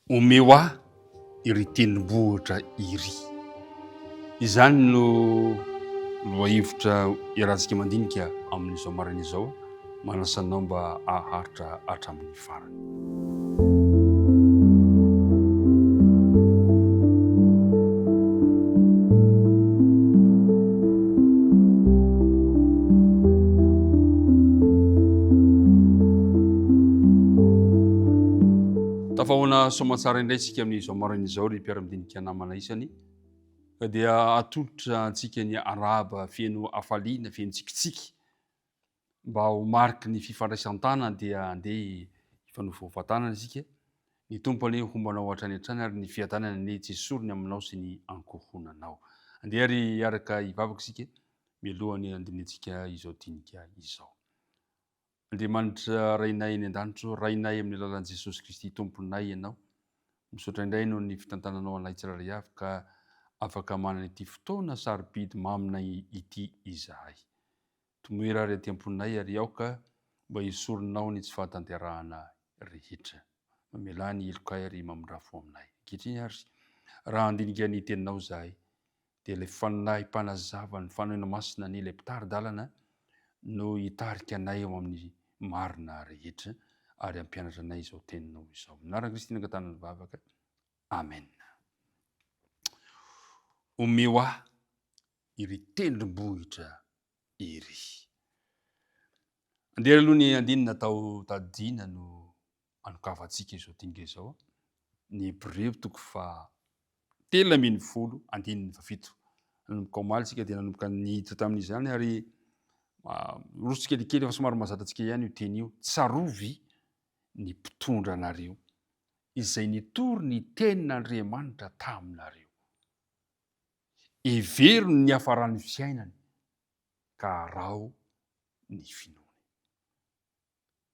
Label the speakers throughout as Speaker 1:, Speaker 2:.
Speaker 1: Omeo aho iry tendrombohitra iry. Izany no lohahevitra iarahantsika mandinika amin'izao maraina izao, manasanao mba haharitra hatramin'ny farany. Tafahoana soamantsara indray isika amin'izao maraina izao ry mpiara-midinika namana isany, ka dia atolotra antsika ny araba feno hafaliana, feno tsikitsiky mba ho mariky ny fifandraisan-tana dia andeha hifanovam-pahatanana isika. Ny tompony hombanao hatrany hatrany ary ny fiadanana ny tsy sorony aminao sy ny ankohonanao. Andeha ary hiaraka hivavaka isika mialohan'ny andinitsika izao dinika izao. Andriamanitra rainay eny an-danitro, rainay amin'ny alalan'i Jesosy Kristy tomponay ianao. Misaotra indray noho ny fitantananao anay tsiraray avy ka afaka manana ity fotoana sarobidy maminay ity izahay. Tomoera ary atemponay ary aoka mba hisoronao ny tsy fahatanterahana rehetra. Mamela ny elokay ary mamindrafo aminay. Ankehitriny ary raha andinika ny teninao izahay dia ilay fanahy-panazava ny fanohana masina ny ilay mpitari-dalana no hitarika anay eo amin'ny marina rehetra ary hampianatra anay izao teninao izao. Anaran'i Kristy nangatana ny vavaka. Amen. Omeo aho iry tendrombohitra iry. Andeha aloha ny andinina atao tadidiana no anokavantsika izao dinika izao. Ny Hébreo 3:10 andininy 7. Nanomboka omaly isika dia nanomboka nihitra tamin'izany ary roso kelikely fa somary mahazatantsika ihany io teny io. Tsarovy ny mpitondra anareo izay nitory ny tenin'Andriamanitra taminareo. Heverony ny hafaran'ny fiainany ka arao ny finoany.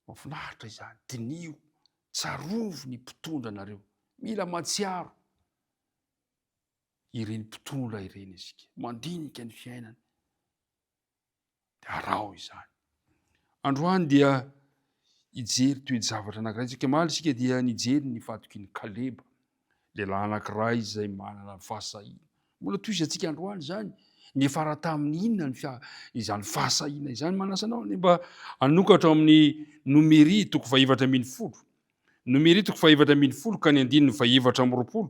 Speaker 1: Mahafinaritra izany. Dinio, tsarovy ny mpitondra anareo. Mila matsiaro ireny mpitondra ireny isika. Mandinika ny fiainany. Dia arao izany. Androany dia hijery toe-javatra anankiray. Isika maly isika dia nijery ny fahatokin'i Kaleba, lehilahy anankiray izay manana fahasahiana. Mbola toiza antsika androany izany. Niafara tamin'ny inona izany fahasahiana izany manasa anao ny mba hanokatra amin'ny Nomery 2:240. Nomery 2:240 ka ny 2:220.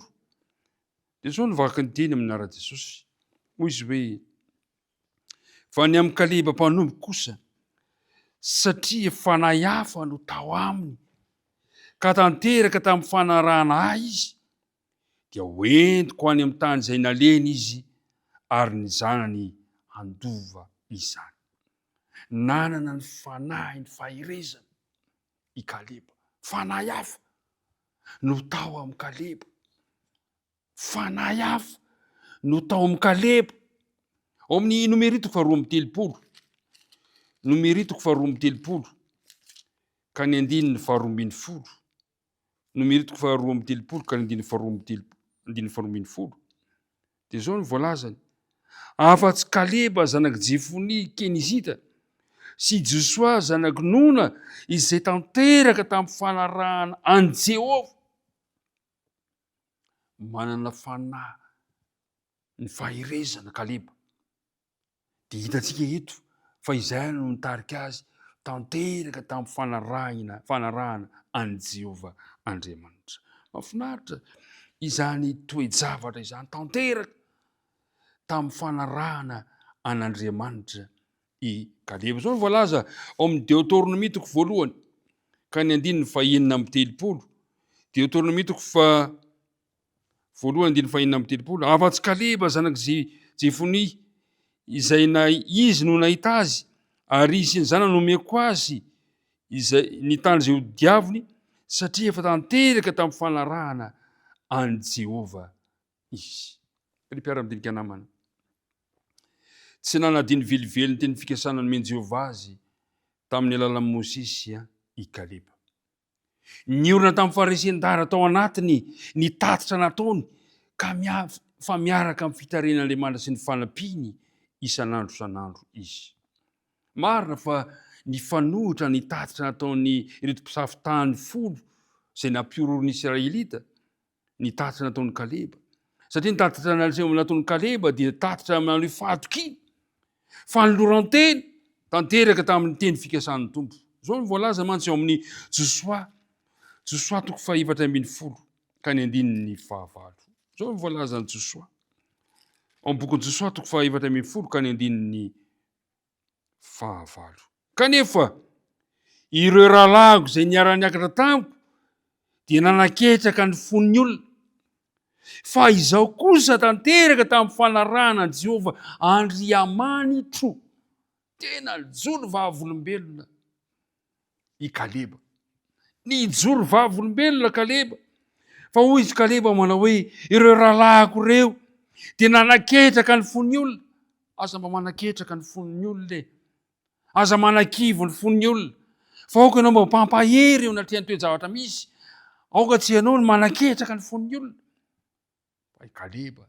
Speaker 1: Dia zao no vaky ny teny amin'ny anaran'i Jesosy. Hoy izy hoe, fa ny amin'ny Kaleba mpanomboka kosa, satria fanahy hafa no tao aminy, ka tanteraka tamin'ny fanarahana ahy izy, dia hoentiko any amin'ny tany izay naleny izy ary ny zanany handova izany. Nanana ny fanahy ny fahirezana i Kaleba. Fanahy hafa no tao amin'ny Kaleba. Fanahy hafa no tao amin'ny Kaleba. Ao amin'ny Nomery 2:230. Nomery 2:230 ka ny 2:20. Nomery 2:230 ka ny 2:20. Dia zao ny voalazany. Afa-tsy Kaleba zanaky Jefony Kenizita sy Josoa zanaky Nona izay tanteraka tamin'ny fanarahana an Jehovah. Manana fanahy ny fahirezana Kaleba. Dia hitantsika eto fa izay no nitarika azy tanteraka tamin'ny fanarahana an Jehovah Andriamanitra. Mahafinaritra izany toe-javatra izany tanteraka tamin'ny fanarahana an'Andriamanitra i Kaleba. Zao no voalaza ao amin'ny Deutéronomie 1 ka ny 9:30. Deutéronomie 1:9:30. Afa-tsy Kaleba zanaky Jefony izay izy no nahita azy ary izy sy ny zanany nomeko azy izay ny tany izay hodiaviny, satria efa tanteraka tamin'ny fanarahana an Jehovah izy. Ry mpiara-midinika namana, tsy nanadiny velively ny teny fikasana nomen Jehovah azy tamin'ny alalan'i Mozisy i Kaleba. Niorina tamin'ny faharesen-dara tao anatiny ny tatitra nataony ka fa miaraka amin'ny fitaren'Andriamanitra sy ny fanampiny isan'andro izy. Marina fa ny fanohitra ny tatitra nataony ireto mpisafitany 10 izay nampiororin'ny Israelita ny tatitra nataony Kaleba. Satria ny tatitra nataony Kaleba dia tatitra amin'ny fahatokiny, fanoloran-teny tanteraka tamin'ny teny fikasan'ny Tompo. Zao ny voalaza mantsy eo amin'ny Josoa 4:20 ka ny 9:9. Zao ny voalaza ny Josoa. Ao amin'ny bokin'ny Josoa 4:20 ka ny 9:9. Kanefa ireo rahalago izay niara-niakatra tamiko dia nanaketraka ny fon'ny olona. Fa izaho kosa tanteraka tamin'ny fanarahana ny Jehova Andriamanitro. Tena nijoro vavolombelona i Kaleba. Nijoro vavolombelona Kaleba. Fa hoy izy Kaleba manao hoe ireo rahalago reo dia nanaketraka ny fon'ny olona. Aza mba manaketraka ny fon'ny olona e. Aza manakivo ny fon'ny olona. Fa aoka ianao mba pampahery eo anatrehany toe-javatra misy. Aoka tsy ianao ny manaketraka ny fon'ny olona. Fa i Kaleba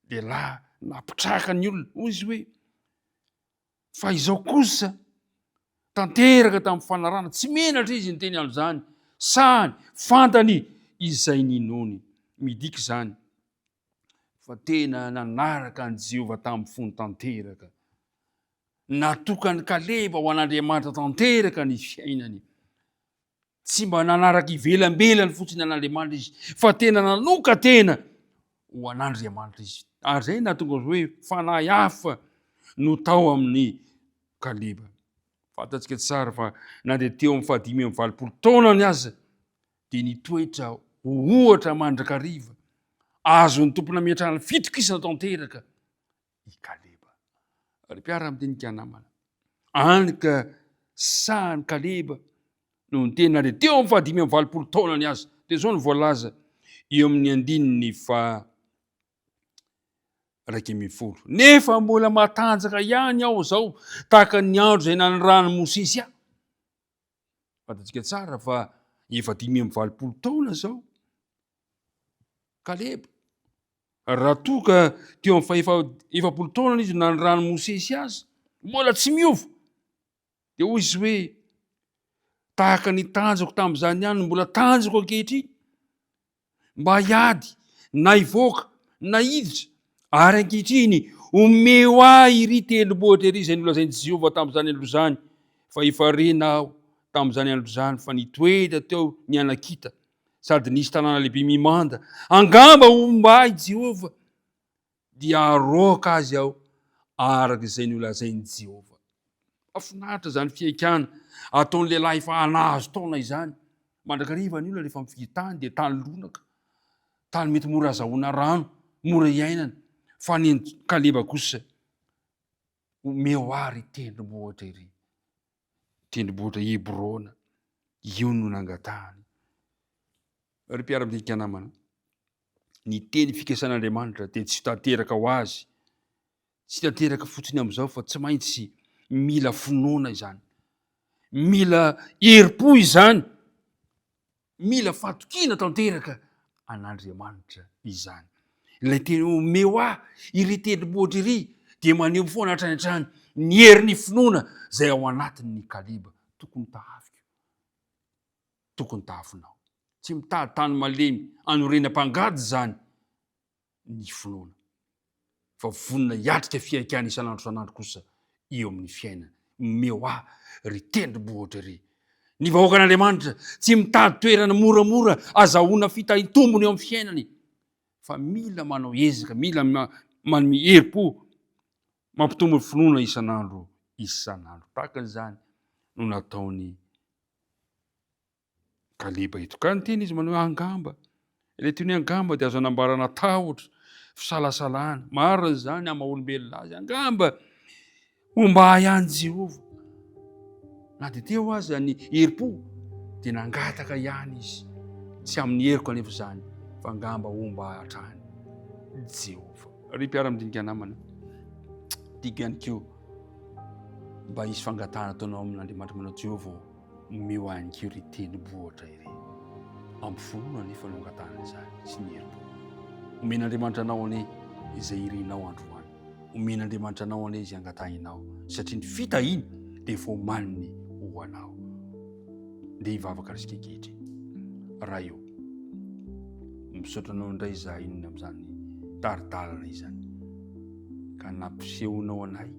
Speaker 1: lehilahy napitraka ny olona. Hoy izy hoe fa izaho kosa tanteraka tamin'ny fanarahana. Tsy menatra izy ny teny an'izany. Sahany, fantany izay ninony. Midika izany fa tena nanaraka ny Jehova tamin'ny fony tanteraka. Natokany Kaleba ho an'Andriamanitra tanteraka ny fiainany. Tsy mba nanaraka ivelambelany fotsiny an'Andriamanitra izy, fa tena nanoka tena ho an'Andriamanitra izy. Ary zay nahatonga hoe fanahy hafa no tao amin'ny Kaleba. Fantatsika tsara fa na dia teo amin'ny 520 taonany aza dia nitoetra ho ohatra mandrakariva. Azo ny tompona miatrana fitokisana tanteraka i Kaleba. Ary mpiara amin'dinika namana. Anika sahany Kaleba no ny tena dia teo amin'ny 520 taonany aza. Dia zao ny voalaza eo amin'ny 9:120. Nefa mbola matanjaka ihany aho zao tahaka ny andro izay nanirahany Mosesy aho. Fantatsika tsara fa efa 520 taona zao Kaleba. Raha toka teo amin'ny 70 taona izy nanirahany Mosesy azy, mbola tsy miova. Dia hoy izy hoe tahaka ny tanjako tamin'izany ihany mbola tanjako ankehitriny. Mba hiady, na hivoaka, na hiditra, ary ankehitriny omeo ahy iry tendrombohitra iry izay nolazainy Jehova tamin'izany andro izany. Fa efa rena aho tamin'izany andro izany fa nitoetra teo ny anakita, sady nisy tanàna lehibe mimanda. Angamba omba ahy Jehova dia aroaka azy aho araka izay nolazainy Jehova. Mahafinaritra zany fiaikana ataon'ny lehilahy efa nahazo taona izany. Mandrakariva ny olona rehefa mifidy tany dia tany lonaka. Tany mety mora azahoana rano, mora iainana. Fa ny Kaleba kosa omeo ary tendrombohitra iry. Tendrombohitra Hebrona. Io no nangatahany. Ry mpiara-midinika namana, ny teny fikasan'Andriamanitra dia tsy tanteraka ho azy. Tsy tanteraka fotsiny amin'izao fa tsy maintsy mila finoana izany. Mila herim-po izany. Mila fahatokiana tanteraka an'Andriamanitra izany. Ilay teny omeo ahy iry tendrombohitra iry dia maneho foana hatrany hatrany ny herin'ny finoana izay ao anatin'ny Kaleba. Tokony tahafika. Tokony tahafinao. Tsy mitady tany malemy anorenam-pangady zany ny finoana. Fa vonona hiatrika fiaikana isan'andro isan'andro kosa eo amin'ny fiainana. Omeo ahy ry tendrombohitra iry. Ny vahoaka an'Andriamanitra tsy mitady toerana moramora azahoana fitahitombony eo amin'ny fiainany. Fa mila manao ezaka, mila manome herim-po, mampitombo finoana isan'andro isan'andro. Tahaka an'izany no nataony Kaleba eto. Ka ny teny izy manao angamba. Ilay teny angamba dia azo anambarana tahotra, fisalasalana. Marina izany amin'ny maha-olombelona azy. Angamba omba ihany Jehova. Na dia teo aza ny herim-po dia nangataka ihany izy. Tsy amin'ny heriko anefa izany fa angamba omba hatrany Jehova. Ry mpiara-midinika namana, tiako ihany koa mba hisy fangatahana ataonao amin'Andriamanitra manao Jehova omeo ihany koa ry tendrombohitra iry. Amin'ny finoana nefa no angatahana izany sy ny herim-po. Omen'Andriamanitra anao anie izay irinao androany. Omen'Andriamanitra anao anie izay angatahinao. Satria ny fitahiny dia efa omaniny ho anao. Ndeha hivavaka resika ankehitriny. Raha eo misaotra anao indray za inona am'zany taritarana izany ka nampisehonao anay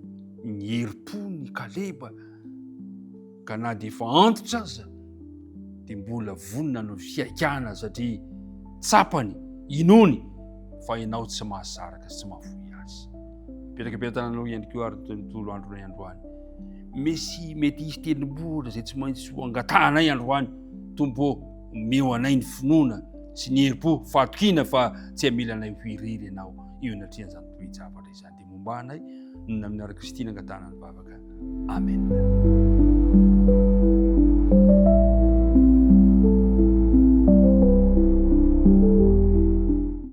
Speaker 1: ny herim-po ny kaleba ka na de efa antitra aza de mbola vonina no fiaikana satria tsapany inony fa ianao tsy mahasaraka sy tsy mahavoy azy. Petrapetananao ihany koa ary tontolo andronay androany mety hisy tendrombohitra zay tsy maintsy ho angatanay androany tombo meo anay ny finoana sy ny herim-po fatokina fa tsy amila anay ho iriry ianao io natrian'izany toejavatra izany de momba anay nona amin'ny ara Kristina angatana ny vavaka. Amen.